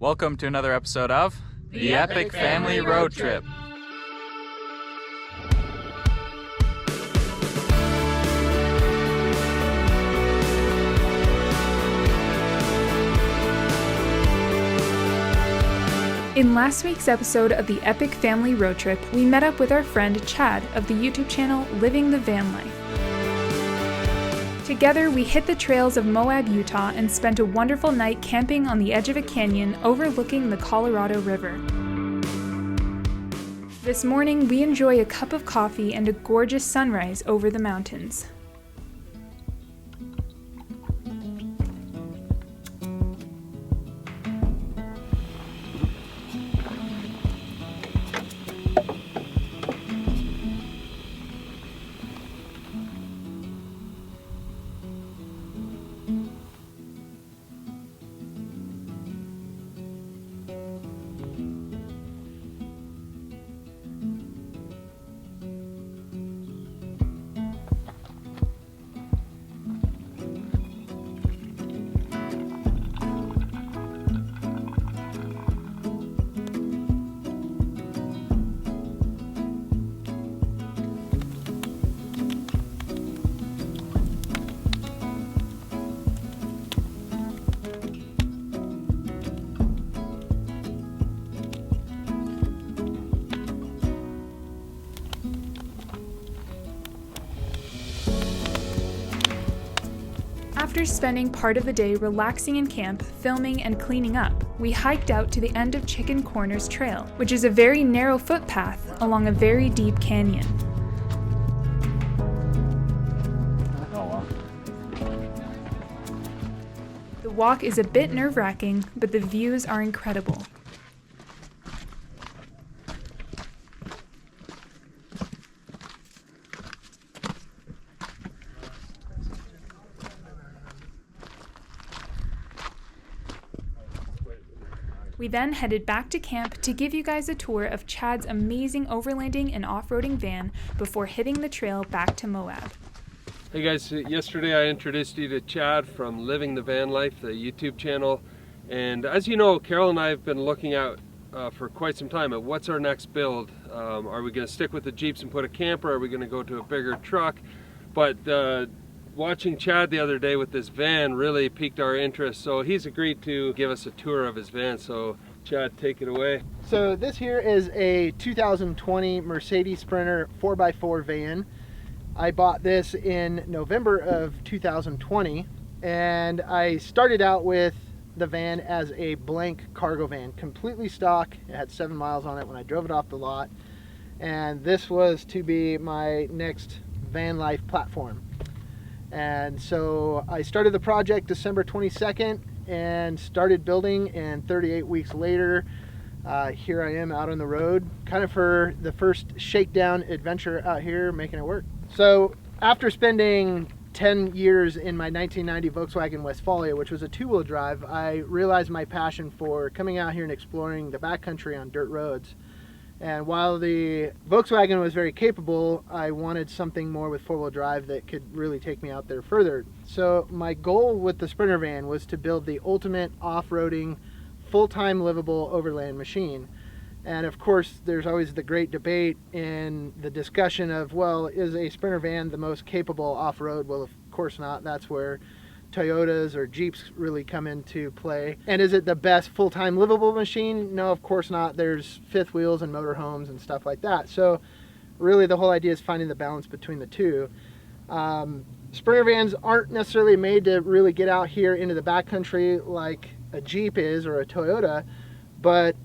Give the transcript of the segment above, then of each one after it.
Welcome to another episode of The Epic Family Road Trip. In last week's episode of the Epic Family Road Trip, we met up with our friend Chad of the YouTube channel Living the Van Life. Together, we hit the trails of Moab, Utah, and spent a wonderful night camping on the edge of a canyon overlooking the Colorado River. This morning, we enjoy a cup of coffee and a gorgeous sunrise over the mountains. After spending part of the day relaxing in camp, filming, and cleaning up, we hiked out to the end of Chicken Corners Trail, which is a very narrow footpath along a very deep canyon. The walk is a bit nerve-wracking, but the views are incredible. We then headed back to camp to give you guys a tour of Chad's amazing overlanding and off-roading van before hitting the trail back to Moab. Hey guys, yesterday I introduced you to Chad from Living the Van Life, the YouTube channel. And as you know, Carol and I have been looking out for quite some time at what's our next build. Are we going to stick with the Jeeps and put a camper? Are we going to go to a bigger truck? But watching Chad the other day with this van really piqued our interest, so he's agreed to give us a tour of his van. So Chad, take it away. So this here is a 2020 Mercedes Sprinter 4x4 van. I bought this in November of 2020, and I started out with the van as a blank cargo van, completely stock. It had 7 miles on it when I drove it off the lot, and this was to be my next van life platform. And so I started the project December 22nd and started building, and 38 weeks later, here I am out on the road, kind of for the first shakedown adventure out here, making it work. So after spending 10 years in my 1990 Volkswagen Westfalia, which was a two-wheel drive, I realized my passion for coming out here and exploring the backcountry on dirt roads. And while the Volkswagen was very capable, I wanted something more with four-wheel drive that could really take me out there further. So my goal with the Sprinter van was to build the ultimate off-roading, full-time livable overland machine. And of course, there's always the great debate in the discussion of, well, is a Sprinter van the most capable off-road? Well, of course not. That's where Toyotas or Jeeps really come into play. And is it the best full-time livable machine? No, of course not. There's fifth wheels and motorhomes and stuff like that. So really the whole idea is finding the balance between the two. Sprinter vans aren't necessarily made to really get out here into the backcountry like a Jeep is or a Toyota, but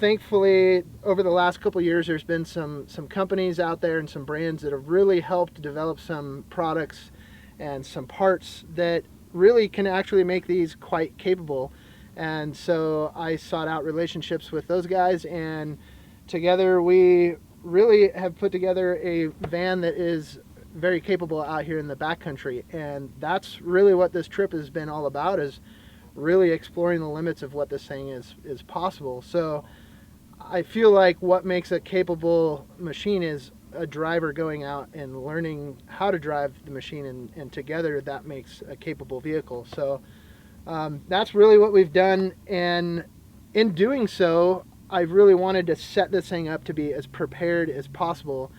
thankfully over the last couple years there's been some companies out there and some brands that have really helped develop some products and some parts that really can actually make these quite capable. And so I sought out relationships with those guys, and together we really have put together a van that is very capable out here in the backcountry. And that's really what this trip has been all about, is really exploring the limits of what this thing is possible. So I feel like what makes a capable machine is a driver going out and learning how to drive the machine, and together that makes a capable vehicle. So that's really what we've done. And In doing so, I really wanted to set this thing up to be as prepared as possible.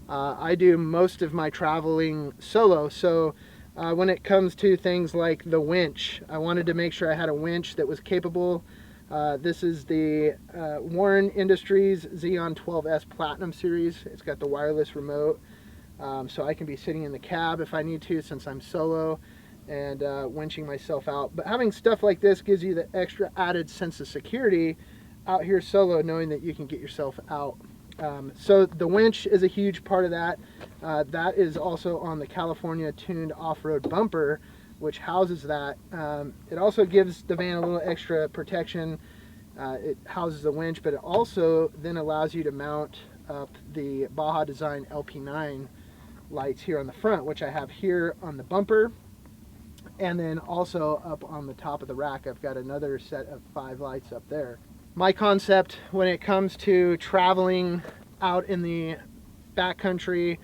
I do most of my traveling solo, so when it comes to things like the winch, I wanted to make sure I had a winch that was capable. This is the Warren Industries Xeon 12S Platinum series. It's got the wireless remote, so I can be sitting in the cab if I need to, since I'm solo, and winching myself out. But having stuff like this gives you the extra added sense of security out here solo, knowing that you can get yourself out. So the winch is a huge part of that. That is also on the California tuned off-road bumper, which houses that. It also gives the van a little extra protection. It houses the winch, but it also then allows you to mount up the Baja Design LP9 lights here on the front, which I have here on the bumper, and then also up on the top of the rack. I've got another set of 5 lights up there. My concept when it comes to traveling out in the backcountry,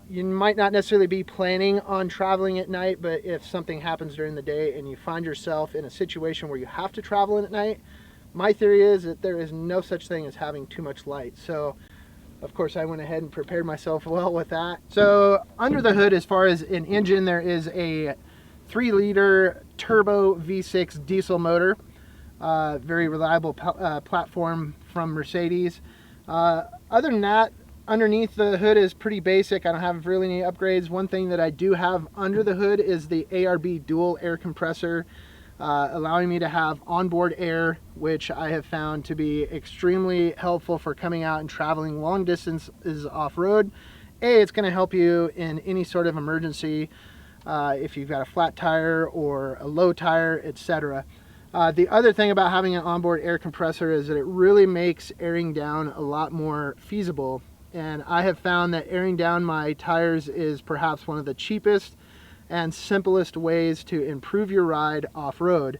you might not necessarily be planning on traveling at night, but if something happens during the day and you find yourself in a situation where you have to travel at night, my theory is that there is no such thing as having too much light. So of course I went ahead and prepared myself well with that. So under the hood, as far as an engine, there is a 3-liter turbo V6 diesel motor. Very reliable platform from Mercedes. Other than that, underneath the hood is pretty basic. I don't have really any upgrades. One thing that I do have under the hood is the ARB dual air compressor, allowing me to have onboard air, which I have found to be extremely helpful for coming out and traveling long distances off-road. It's going to help you in any sort of emergency, if you've got a flat tire or a low tire, etc. The other thing about having an onboard air compressor is that it really makes airing down a lot more feasible. And I have found that airing down my tires is perhaps one of the cheapest and simplest ways to improve your ride off-road.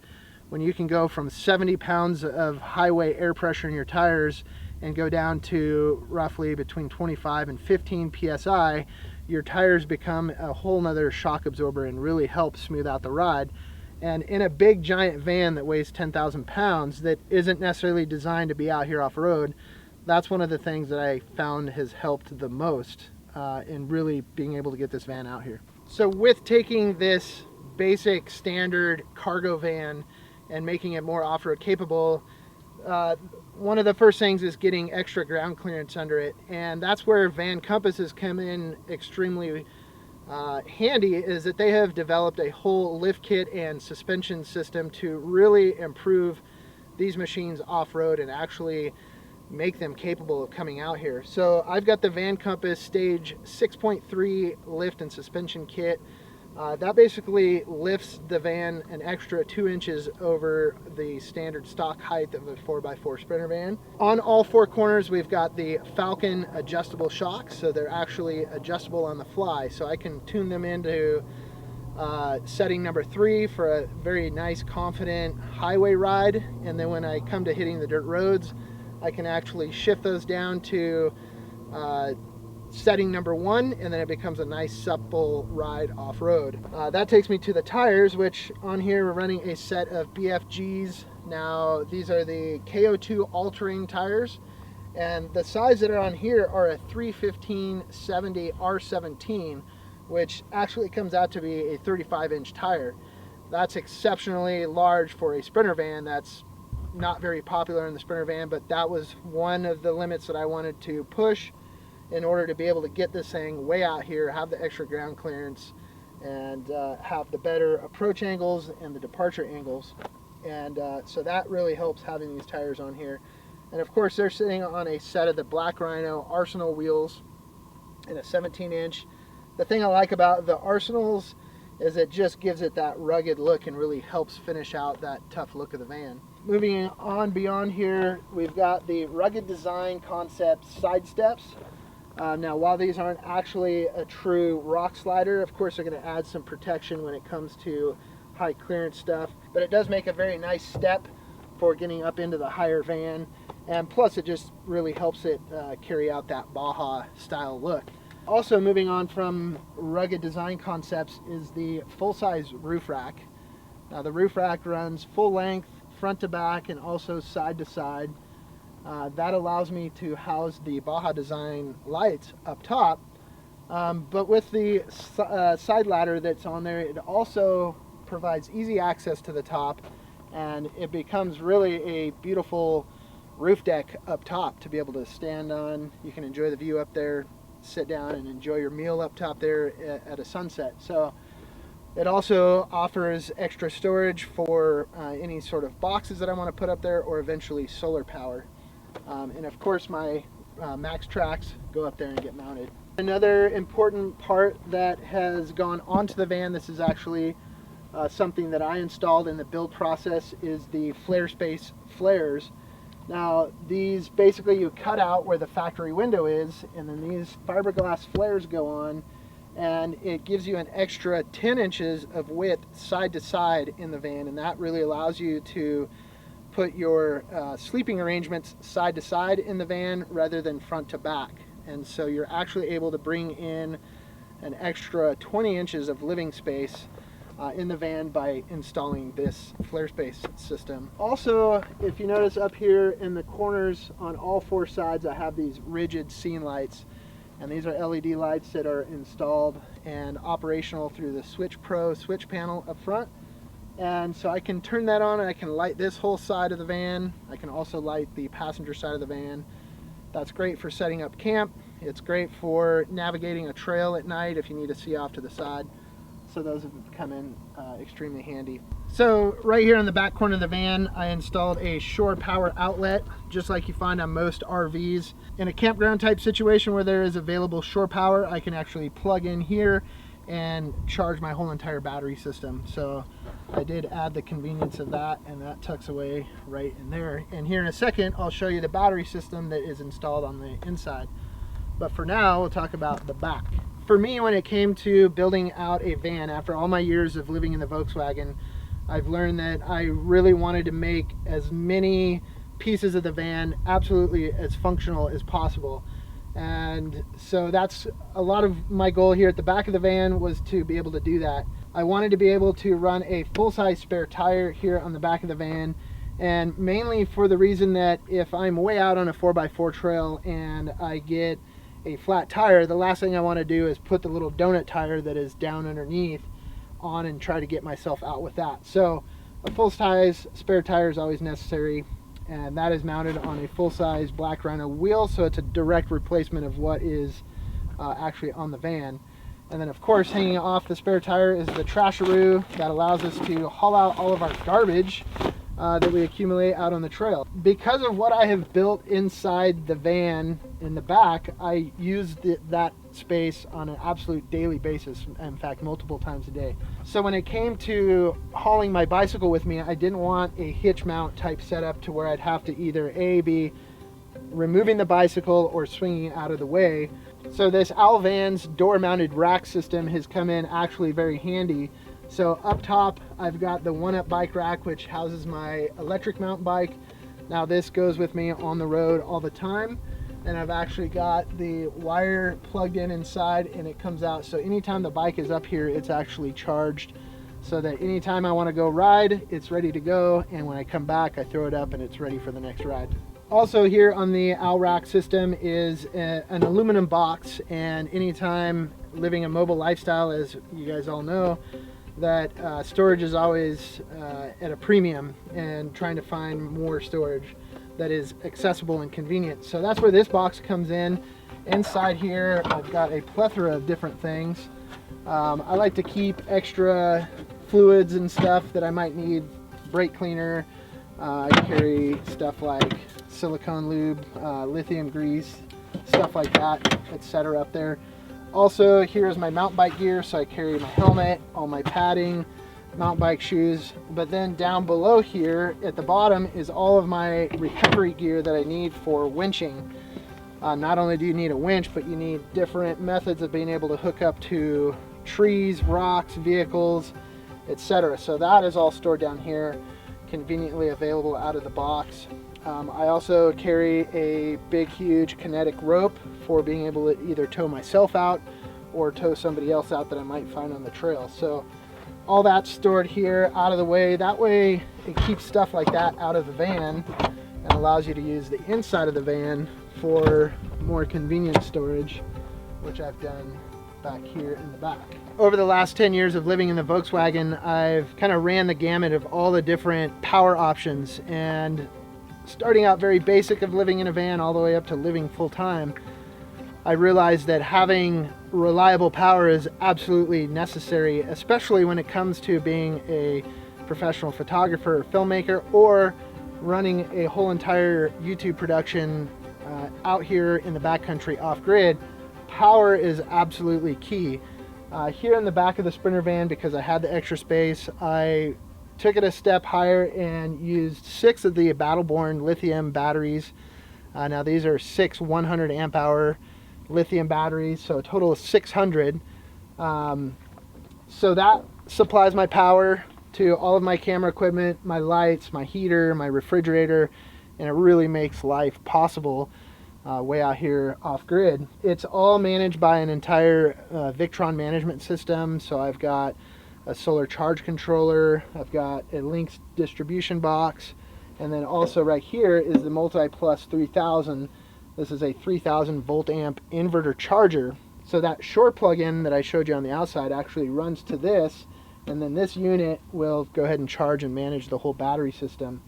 When you can go from 70 pounds of highway air pressure in your tires and go down to roughly between 25 and 15 psi, your tires become a whole nother shock absorber and really help smooth out the ride. And in a big giant van that weighs 10,000 pounds that isn't necessarily designed to be out here off-road, that's one of the things that I found has helped the most in really being able to get this van out here. So with taking this basic standard cargo van and making it more off-road capable, one of the first things is getting extra ground clearance under it, and that's where van compasses come in extremely handy, is that they have developed a whole lift kit and suspension system to really improve these machines off-road and actually make them capable of coming out here. So I've got the Van Compass Stage 6.3 lift and suspension kit. That basically lifts the van an extra 2 inches over the standard stock height of a 4x4 Sprinter van. On all 4 corners we've got the Falcon adjustable shocks, so they're actually adjustable on the fly, so I can tune them into setting number 3 for a very nice confident highway ride, and then when I come to hitting the dirt roads, I can actually shift those down to setting number 1, and then it becomes a nice supple ride off-road. That takes me to the tires, which on here we're running a set of BFGs. Now these are the KO2 all-terrain tires, and the size that are on here are a 315/70 R17, which actually comes out to be a 35-inch tire. That's exceptionally large for a Sprinter van. That's not very popular in the Sprinter van, but that was one of the limits that I wanted to push in order to be able to get this thing way out here, have the extra ground clearance, and have the better approach angles and the departure angles. And so that really helps having these tires on here. And of course they're sitting on a set of the Black Rhino Arsenal wheels in a 17-inch. The thing I like about the Arsenals is it just gives it that rugged look and really helps finish out that tough look of the van. Moving on beyond here, we've got the Rugged Design Concept side steps. Now, while these aren't actually a true rock slider, of course they're going to add some protection when it comes to high clearance stuff, but it does make a very nice step for getting up into the higher van, and plus it just really helps it carry out that Baja style look. Also, moving on from Rugged Design Concepts is the full-size roof rack. Now the roof rack runs full length, front to back and also side to side. That allows me to house the Baja Design lights up top, but with the side ladder that's on there, it also provides easy access to the top, and it becomes really a beautiful roof deck up top to be able to stand on. You can enjoy the view up there, sit down and enjoy your meal up top there at a sunset. So it also offers extra storage for any sort of boxes that I want to put up there, or eventually solar power. And of course my max tracks go up there and get mounted. Another important part that has gone onto the van, this is actually something that I installed in the build process, is the flare space flares. Now these basically you cut out where the factory window is, and then these fiberglass flares go on, and it gives you an extra 10 inches of width side to side in the van, and that really allows you to put your sleeping arrangements side to side in the van rather than front to back. And so you're actually able to bring in an extra 20 inches of living space in the van by installing this flare space system. Also, if you notice up here in the corners on all four sides, I have these rigid scene lights, and these are LED lights that are installed and operational through the Switch Pro switch panel up front. And so I can turn that on and I can light this whole side of the van. I can also light the passenger side of the van. That's great for setting up camp. It's great for navigating a trail at night if you need to see off to the side. So those have come in extremely handy. So right here in the back corner of the van, I installed a shore power outlet, just like you find on most RVs. In a campground type situation where there is available shore power, I can actually plug in here and charge my whole entire battery system. So I did add the convenience of that, and that tucks away right in there. And here in a second, I'll show you the battery system that is installed on the inside. But for now, we'll talk about the back. For me, when it came to building out a van, after all my years of living in the Volkswagen, I've learned that I really wanted to make as many pieces of the van absolutely as functional as possible. And so that's a lot of my goal here at the back of the van, was to be able to do that. I wanted to be able to run a full-size spare tire here on the back of the van, and mainly for the reason that if I'm way out on a 4x4 trail and I get a flat tire, the last thing I want to do is put the little donut tire that is down underneath on and try to get myself out with that. So a full-size spare tire is always necessary, and that is mounted on a full-size Black Rhino wheel, so it's a direct replacement of what is actually on the van. And then of course, hanging off the spare tire is the trasharoo that allows us to haul out all of our garbage that we accumulate out on the trail. Because of what I have built inside the van in the back, I use that space on an absolute daily basis, in fact multiple times a day. So when it came to hauling my bicycle with me, I didn't want a hitch mount type setup to where I'd have to either be removing the bicycle or swinging it out of the way. So this Alvan's door mounted rack system has come in actually very handy. So up top, I've got the one-up bike rack, which houses my electric mountain bike. Now this goes with me on the road all the time. And I've actually got the wire plugged in inside, and it comes out. So anytime the bike is up here, it's actually charged, so that anytime I want to go ride, it's ready to go. And when I come back, I throw it up and it's ready for the next ride. Also here on the Alrack system is an aluminum box, and anytime living a mobile lifestyle, as you guys all know, that storage is always at a premium, and trying to find more storage that is accessible and convenient. So that's where this box comes in. Inside here, I've got a plethora of different things. I like to keep extra fluids and stuff that I might need. Brake cleaner, I carry stuff like silicone lube, lithium grease, stuff like that, etc. up there. Also, here's my mountain bike gear, so I carry my helmet, all my padding, mountain bike shoes. But then down below here at the bottom is all of my recovery gear that I need for winching. Not only do you need a winch, but you need different methods of being able to hook up to trees, rocks, vehicles, etc. So that is all stored down here, conveniently available out of the box. I also carry a big, huge kinetic rope for being able to either tow myself out or tow somebody else out that I might find on the trail. So all that's stored here out of the way. That way, it keeps stuff like that out of the van and allows you to use the inside of the van for more convenient storage, which I've done back here in the back. Over the last 10 years of living in the Volkswagen, I've kind of ran the gamut of all the different power options, and starting out very basic of living in a van all the way up to living full-time, I realized that having reliable power is absolutely necessary, especially when it comes to being a professional photographer or filmmaker, or running a whole entire YouTube production out here in the backcountry off-grid. Power is absolutely key. Here in the back of the Sprinter van, because I had the extra space, I took it a step higher and used 6 of the Battleborn lithium batteries. Now these are 6 100 amp hour lithium batteries, so a total of 600. So that supplies my power to all of my camera equipment, my lights, my heater, my refrigerator, and it really makes life possible way out here off grid. It's all managed by an entire Victron management system. So I've got a solar charge controller, I've got a Lynx distribution box, and then also right here is the MultiPlus 3000. This is a 3000 volt amp inverter charger. So that short plug-in that I showed you on the outside actually runs to this, and then this unit will go ahead and charge and manage the whole battery system.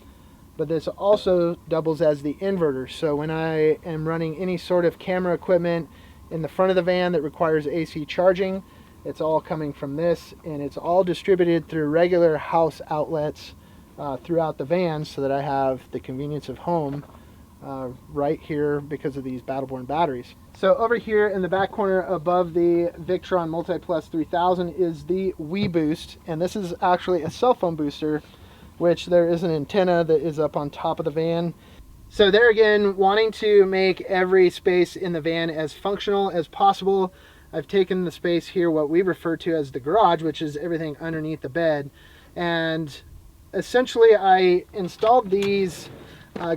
But this also doubles as the inverter. So when I am running any sort of camera equipment in the front of the van that requires AC charging, it's all coming from this, and it's all distributed through regular house outlets throughout the van, so that I have the convenience of home right here because of these Battleborn batteries. So over here in the back corner above the Victron MultiPlus 3000 is the WeBoost, and this is actually a cell phone booster, which there is an antenna that is up on top of the van. So there again, wanting to make every space in the van as functional as possible, I've taken the space here, what we refer to as the garage, which is everything underneath the bed, and essentially I installed these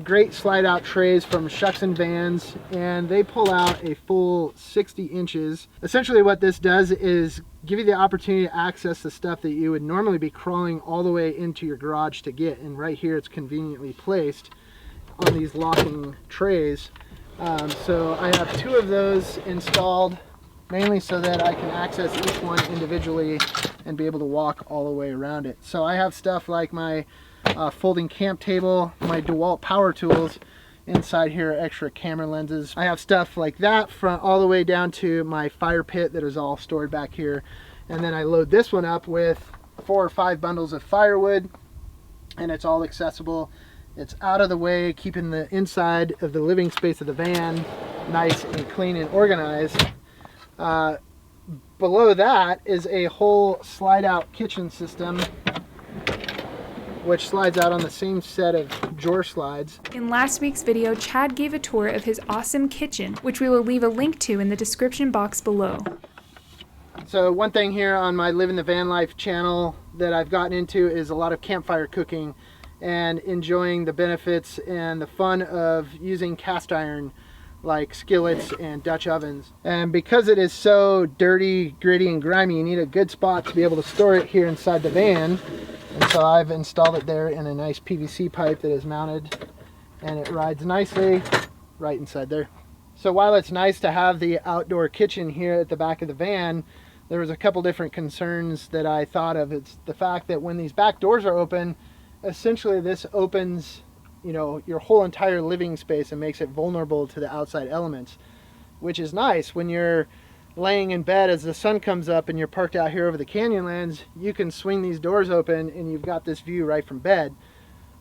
great slide out trays from Shucks and Vans, and they pull out a full 60 inches. Essentially what this does is give you the opportunity to access the stuff that you would normally be crawling all the way into your garage to get, and right here it's conveniently placed on these locking trays. So I have 2 of those installed, mainly so that I can access each one individually and be able to walk all the way around it. So I have stuff like my folding camp table, my DeWalt power tools. Inside here are extra camera lenses. I have stuff like that from all the way down to my fire pit that is all stored back here. And then I load this one up with 4 or 5 bundles of firewood, and it's all accessible. It's out of the way, keeping the inside of the living space of the van nice and clean and organized. Below that is a whole slide out kitchen system, which slides out on the same set of drawer slides. In last week's video, Chad gave a tour of his awesome kitchen, which we will leave a link to in the description box below. So one thing here on my Living the Van Life channel that I've gotten into is a lot of campfire cooking and enjoying the benefits and the fun of using cast iron like skillets and Dutch ovens. And because it is so dirty, gritty, and grimy, you need a good spot to be able to store it here inside the van. And so I've installed it there in a nice PVC pipe that is mounted, and it rides nicely right inside there. So while it's nice to have the outdoor kitchen here at the back of the van, there was a couple different concerns that I thought of. It's the fact that when these back doors are open, essentially this opens, you know, your whole entire living space and makes it vulnerable to the outside elements, which is nice when you're laying in bed as the sun comes up and you're parked out here over the Canyonlands. You can swing these doors open and you've got this view right from bed.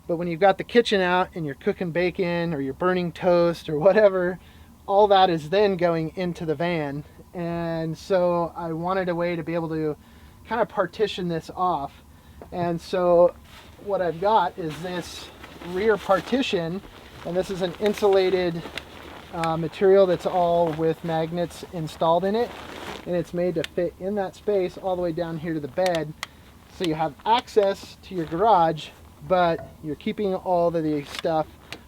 But when you've got the kitchen out and you're cooking bacon or you're burning toast or whatever, all that is then going into the van. And so I wanted a way to be able to kind of partition this off. And so what I've got is this rear partition, and this is an insulated material that's all with magnets installed in it, and it's made to fit in that space all the way down here to the bed, so you have access to your garage, but you're keeping all of the stuff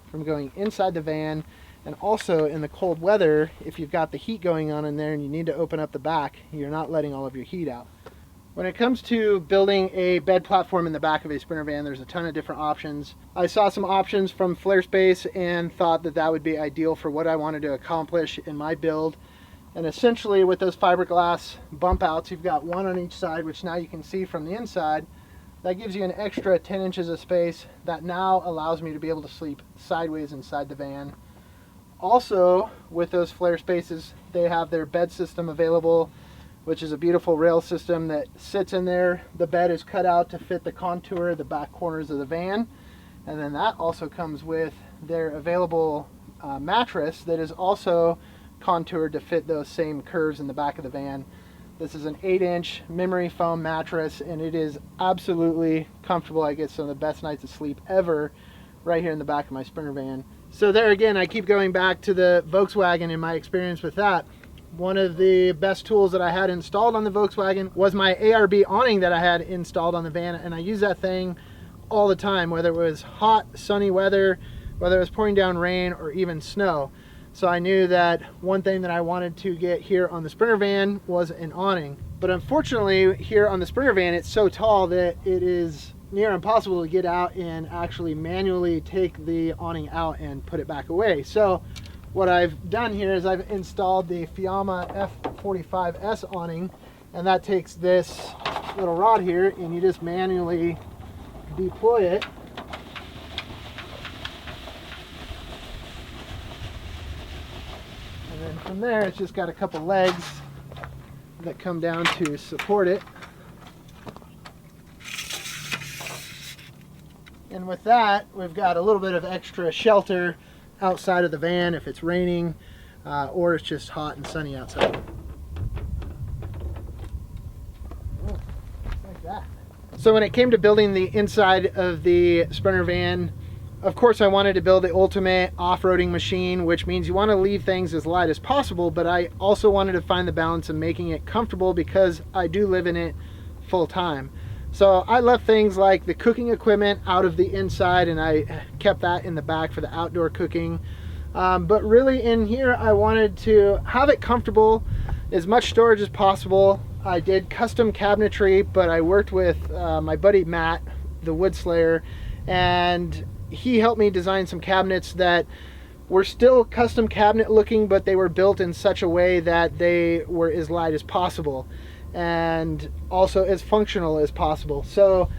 from going inside the van. And also in the cold weather, if you've got the heat going on in there and you need to open up the back, you're not letting all of your heat out. When it comes to building a bed platform in the back of a Sprinter van, there's a ton of different options. I saw some options from Flare Space and thought that that would be ideal for what I wanted to accomplish in my build. And essentially with those fiberglass bump outs, you've got one on each side, which now you can see from the inside. That gives you an extra 10 inches of space that now allows me to be able to sleep sideways inside the van. Also, with those Flare Spaces, they have their bed system available, which is a beautiful rail system that sits in there. The bed is cut out to fit the contour of the back corners of the van. And then that also comes with their available mattress that is also contoured to fit those same curves in the back of the van. This is an 8-inch memory foam mattress, and it is absolutely comfortable. I get some of the best nights of sleep ever right here in the back of my Sprinter van. So there again, I keep going back to the Volkswagen and my experience with that. One of the best tools that I had installed on the Volkswagen was my ARB awning that I had installed on the van, and I use that thing all the time, whether it was hot, sunny weather, whether it was pouring down rain, or even snow. So I knew that one thing that I wanted to get here on the Sprinter van was an awning. But unfortunately, here on the Sprinter van, it's so tall that it is near impossible to get out and actually manually take the awning out and put it back away. So what I've done here is I've installed the Fiamma F45S awning, and that takes this little rod here, and you just manually deploy it. And then from there, it's just got a couple legs that come down to support it. And with that, we've got a little bit of extra shelter outside of the van if it's raining or it's just hot and sunny outside. Like that. So when it came to building the inside of the Sprinter van, of course I wanted to build the ultimate off-roading machine, which means you want to leave things as light as possible, but I also wanted to find the balance of making it comfortable because I do live in it full time. So I left things like the cooking equipment out of the inside, and I kept that in the back for the outdoor cooking. But really in here, I wanted to have it comfortable, as much storage as possible. I did custom cabinetry, but I worked with my buddy Matt, the wood slayer, and he helped me design some cabinets that were still custom cabinet looking, but they were built in such a way that they were as light as possible and also as functional as possible. So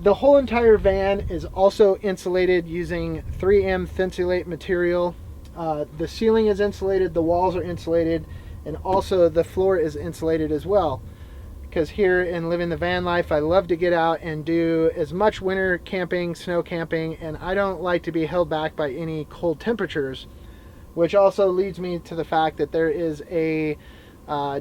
the whole entire van is also insulated using 3M Thinsulate material. The ceiling is insulated, the walls are insulated, and also the floor is insulated as well. Because here in living the van life, I love to get out and do as much winter camping, snow camping, and I don't like to be held back by any cold temperatures, which also leads me to the fact that there is a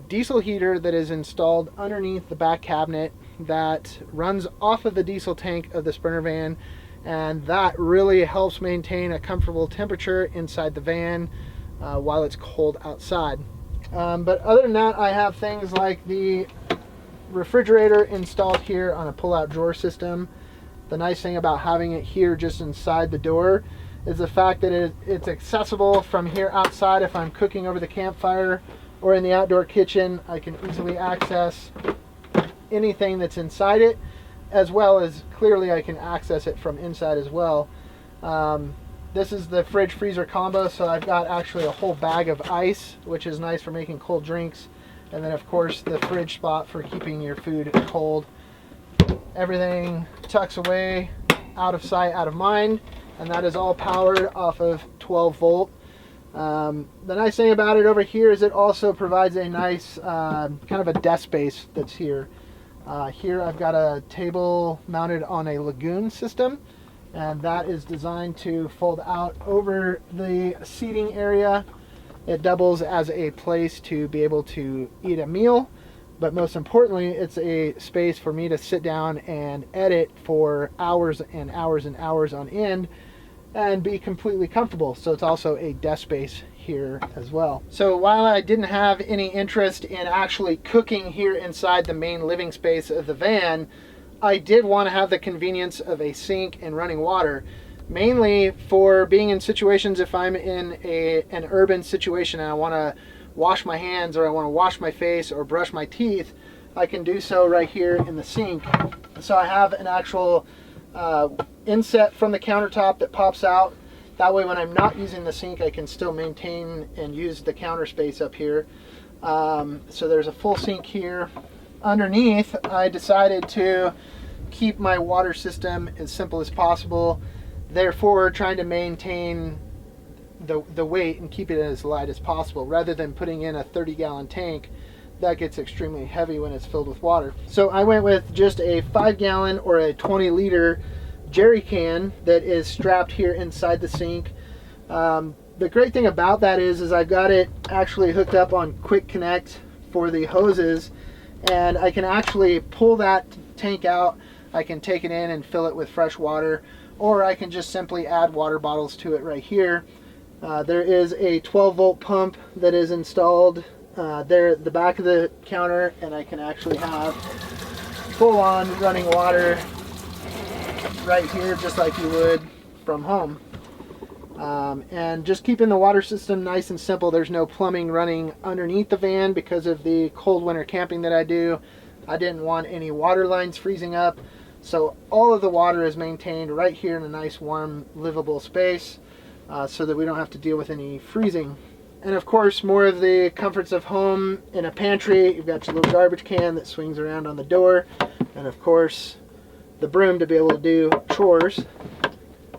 diesel heater that is installed underneath the back cabinet that runs off of the diesel tank of the Sprinter van, and that really helps maintain a comfortable temperature inside the van while it's cold outside. But other than that, I have things like the refrigerator installed here on a pull-out drawer system. The nice thing about having it here just inside the door is the fact that it's accessible from here outside. If I'm cooking over the campfire or in the outdoor kitchen, I can easily access anything that's inside it, as well as clearly I can access it from inside as well. This is the fridge freezer combo, so I've got actually a whole bag of ice, which is nice for making cold drinks, and then of course the fridge spot for keeping your food cold. Everything tucks away, out of sight, out of mind, and that is all powered off of 12 volt. The nice thing about it over here is it also provides a nice kind of a desk space that's here. Here I've got a table mounted on a lagoon system, and that is designed to fold out over the seating area. It doubles as a place to be able to eat a meal, but most importantly, it's a space for me to sit down and edit for hours and hours and hours on end and be completely comfortable. So it's also a desk space here as well. So while I didn't have any interest in actually cooking here inside the main living space of the van, I did want to have the convenience of a sink and running water, mainly for being in situations if I'm in an urban situation and I want to wash my hands or I want to wash my face or brush my teeth. I can do so right here in the sink. So I have an actual inset from the countertop that pops out. That way when I'm not using the sink, I can still maintain and use the counter space up here. So there's a full sink here. Underneath, I decided to keep my water system as simple as possible, therefore trying to maintain the weight and keep it as light as possible, rather than putting in a 30-gallon tank that gets extremely heavy when it's filled with water. So I went with just a 5-gallon or a 20-liter jerry can that is strapped here inside the sink. The great thing about that is I've got it actually hooked up on quick connect for the hoses, and I can actually pull that tank out. I can take it in and fill it with fresh water, or I can just simply add water bottles to it right here. There is a 12-volt pump that is installed there at the back of the counter, and I can actually have full-on running water right here, just like you would from home. And just keeping the water system nice and simple. There's no plumbing running underneath the van because of the cold winter camping that I do. I didn't want any water lines freezing up, so all of the water is maintained right here in a nice warm livable space, so that we don't have to deal with any freezing. And of course, more of the comforts of home in a pantry. You've got your little garbage can that swings around on the door, and of course the broom to be able to do chores,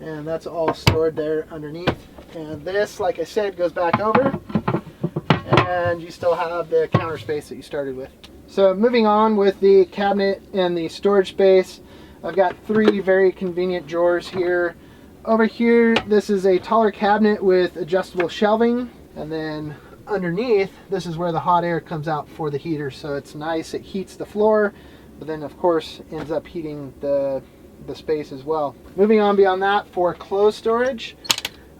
and that's all stored there underneath. And this, like I said, goes back over, and you still have the counter space that you started with. So moving on with the cabinet and the storage space, I've got 3 very convenient drawers here. Over here, this is a taller cabinet with adjustable shelving, and then underneath, this is where the hot air comes out for the heater. So it's nice, it heats the floor, but then of course ends up heating the space as well. Moving on beyond that, for clothes storage,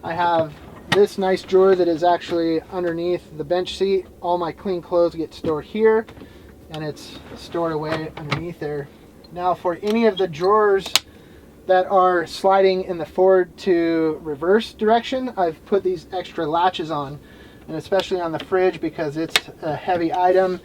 I have this nice drawer that is actually underneath the bench seat. All my clean clothes get stored here, and it's stored away underneath there. Now for any of the drawers that are sliding in the forward to reverse direction, I've put these extra latches on, and especially on the fridge because it's a heavy item,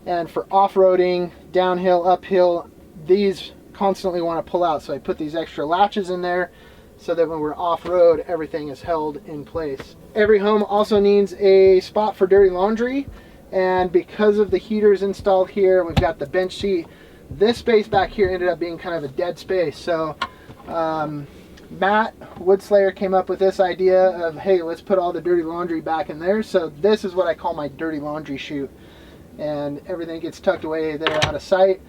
and for off-roading, downhill, uphill, these constantly want to pull out, so I put these extra latches in there so that when we're off-road, everything is held in place. Every home also needs a spot for dirty laundry, and because of the heaters installed here, we've got the bench seat, this space back here ended up being kind of a dead space. So Matt Woodslayer came up with this idea of, hey, let's put all the dirty laundry back in there. So this is what I call my dirty laundry chute, and everything gets tucked away there, out of sight,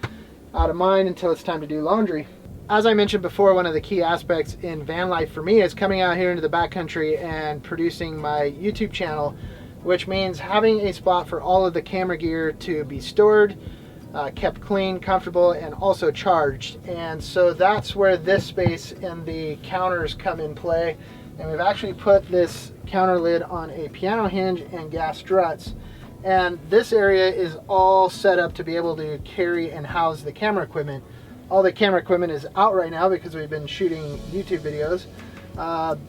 out of mind, until it's time to do laundry. As I mentioned before, one of the key aspects in van life for me is coming out here into the backcountry and producing my YouTube channel, which means having a spot for all of the camera gear to be stored, kept clean, comfortable, and also charged. And so that's where this space and the counters come in play. And we've actually put this counter lid on a piano hinge and gas struts. And this area is all set up to be able to carry and house the camera equipment. All the camera equipment is out right now because we've been shooting YouTube videos.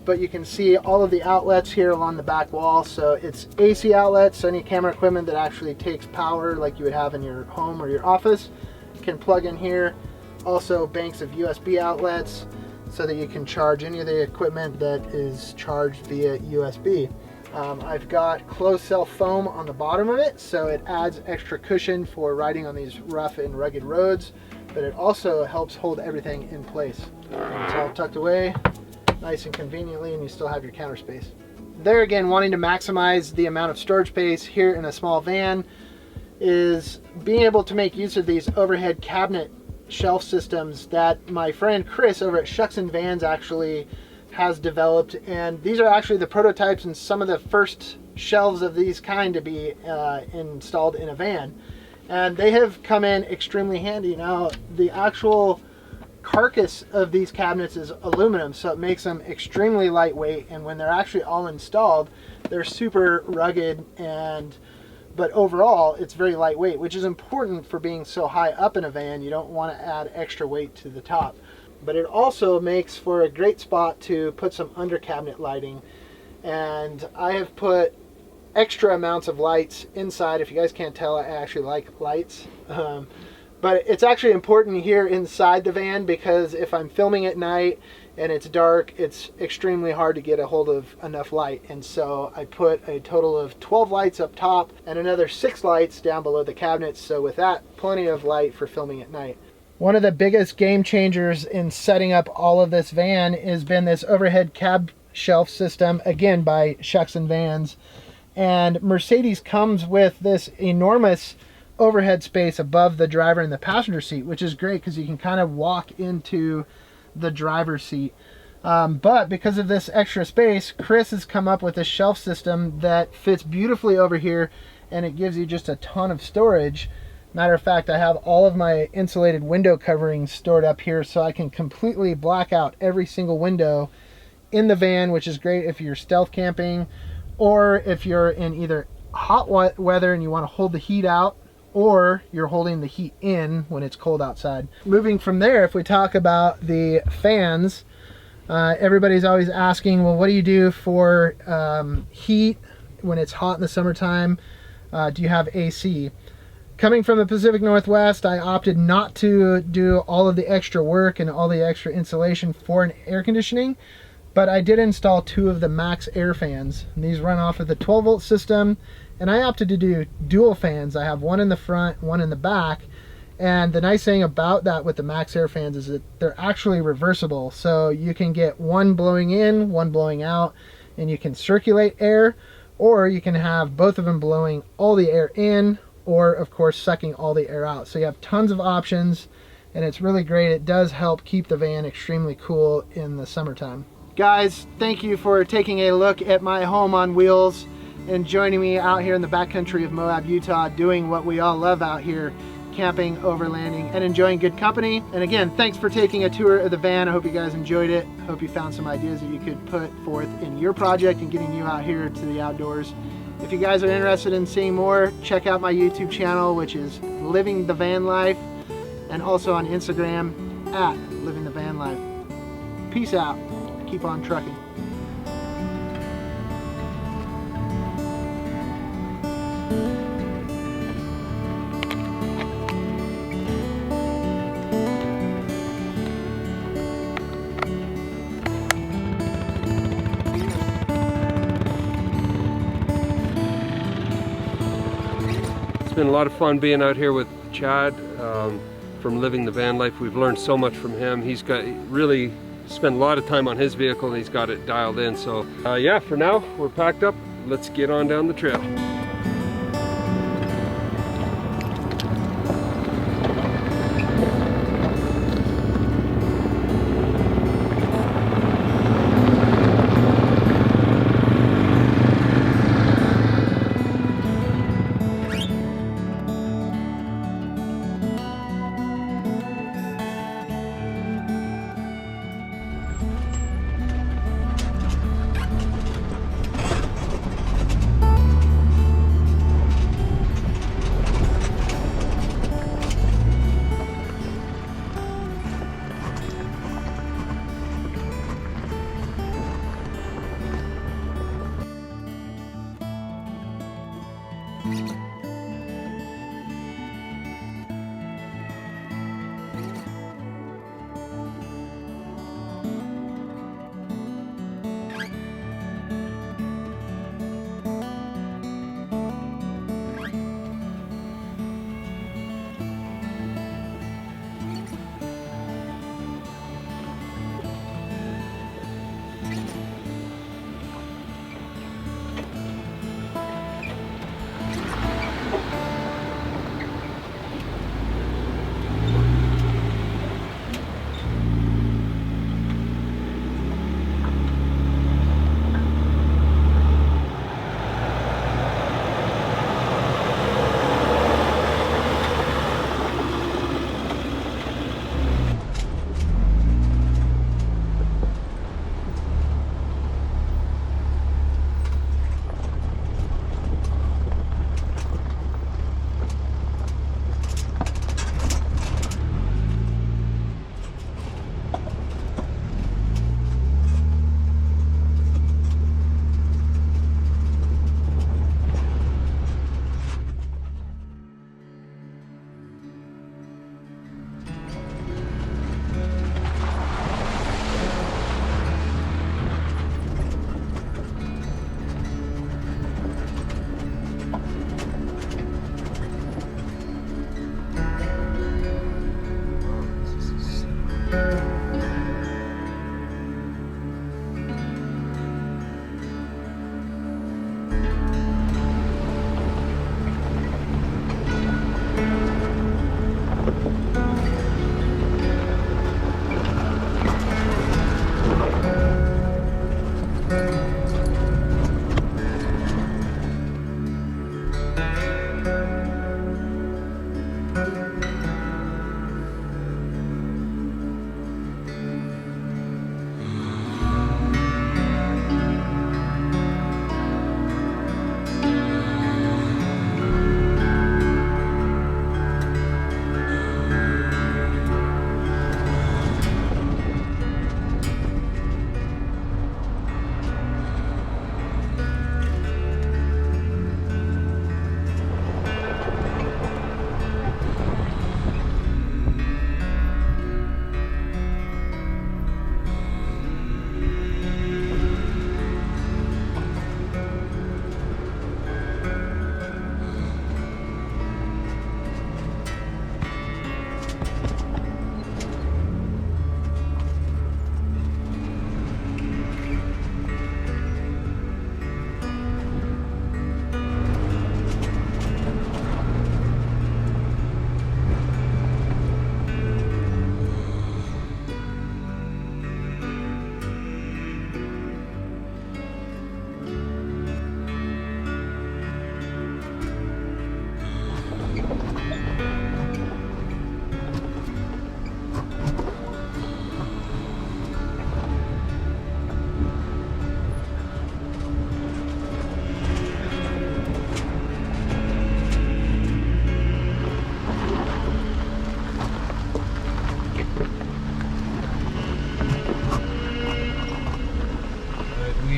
But you can see all of the outlets here along the back wall. So it's AC outlets, so any camera equipment that actually takes power like you would have in your home or your office can plug in here. Also banks of USB outlets so that you can charge any of the equipment that is charged via USB. I've got closed cell foam on the bottom of it, so it adds extra cushion for riding on these rough and rugged roads, but it also helps hold everything in place. It's all tucked away nice and conveniently, and you still have your counter space. There again, wanting to maximize the amount of storage space here in a small van is being able to make use of these overhead cabinet shelf systems that my friend Chris over at Shucks and Vans actually has developed. And these are actually the prototypes and some of the first shelves of these kind to be installed in a van. And they have come in extremely handy. Now, the actual carcass of these cabinets is aluminum, so it makes them extremely lightweight, and when they're actually all installed, they're super rugged, but overall it's very lightweight, which is important for being so high up in a van. You don't want to add extra weight to the top, but it also makes for a great spot to put some under cabinet lighting. And I have put extra amounts of lights inside. If you guys can't tell, I actually like lights. But it's actually important here inside the van because if I'm filming at night and it's dark, it's extremely hard to get a hold of enough light. And so I put a total of 12 lights up top and another 6 lights down below the cabinets. So with that, plenty of light for filming at night. One of the biggest game changers in setting up all of this van has been this overhead cab shelf system, again by Shucks and Vans. And Mercedes comes with this enormous overhead space above the driver and the passenger seat, which is great because you can kind of walk into the driver's seat. But because of this extra space, Chris has come up with a shelf system that fits beautifully over here, and it gives you just a ton of storage. Matter of fact, I have all of my insulated window coverings stored up here so I can completely black out every single window in the van, which is great if you're stealth camping or if you're in either hot weather and you want to hold the heat out, or you're holding the heat in when it's cold outside. Moving from there, if we talk about the fans, everybody's always asking, well, what do you do for heat when it's hot in the summertime? Do you have AC? Coming from the Pacific Northwest, I opted not to do all of the extra work and all the extra insulation for an air conditioning, but I did install 2 of the Max Air fans. And these run off of the 12-volt system, and I opted to do dual fans. I have one in the front, one in the back, and the nice thing about that with the Max Air fans is that they're actually reversible, so you can get one blowing in, one blowing out, and you can circulate air, or you can have both of them blowing all the air in, or of course sucking all the air out. So you have tons of options, and it's really great. It does help keep the van extremely cool in the summertime. Guys, thank you for taking a look at my home on wheels and joining me out here in the backcountry of Moab, Utah, doing what we all love out here, camping, overlanding, and enjoying good company. And again, thanks for taking a tour of the van. I hope you guys enjoyed it. Hope you found some ideas that you could put forth in your project and getting you out here to the outdoors. If you guys are interested in seeing more, check out my YouTube channel, which is Living the Van Life, and also on Instagram at Living the Van Life. Peace out. Keep on trucking. It's been a lot of fun being out here with Chad from Living the Van Life. We've learned so much from him. He's got really spent a lot of time on his vehicle and he's got it dialed in. So yeah, for now we're packed up. Let's get on down the trail.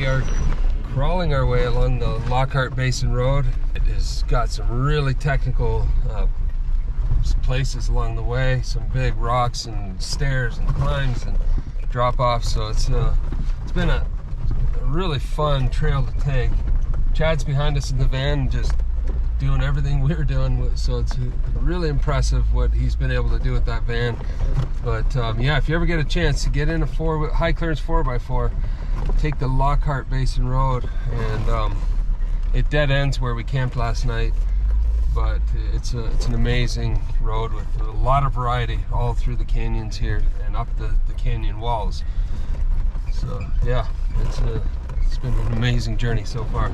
We are crawling our way along the Lockhart Basin Road. It has got some really technical places along the way, some big rocks and stairs and climbs and drop-offs, so it's been a really fun trail to take. Chad's behind us in the van just doing everything we're doing, so it's really impressive what he's been able to do with that van. But yeah, if you ever get a chance to get in a high clearance 4x4, take the Lockhart Basin Road, and it dead ends where we camped last night, but it's an amazing road with a lot of variety all through the canyons here and up the canyon walls. So yeah, it's been an amazing journey so far.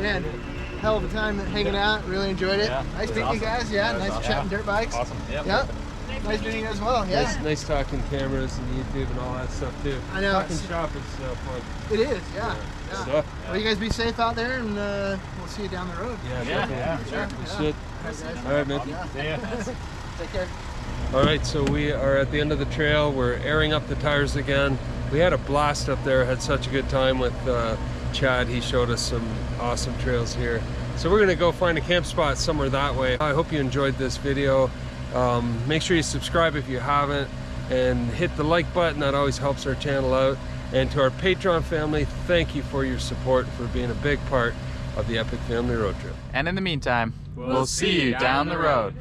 Man, hell of a time hanging out. Really enjoyed it. Yeah, Nice meeting you guys. Yeah, nice chatting dirt bikes. Awesome. Yep. Yeah. Nice meeting you as well. Yeah. Nice talking cameras and YouTube and all that stuff too. I know. Talking shop is fun. It is. Yeah. Yeah. Yeah. Well, you guys be safe out there, and we'll see you down the road. Yeah, definitely. Sure. We should. All right, man. Yeah. Take care. All right, so we are at the end of the trail. We're airing up the tires again. We had a blast up there. Had such a good time with Chad. He showed us some awesome trails here. So we're gonna go find a camp spot somewhere that way. I hope you enjoyed this video. Make sure you subscribe if you haven't, and hit the like button. That always helps our channel out. And to our Patreon family, thank you for your support, for being a big part of the Epic Family Road Trip. And in the meantime, we'll see you down the road.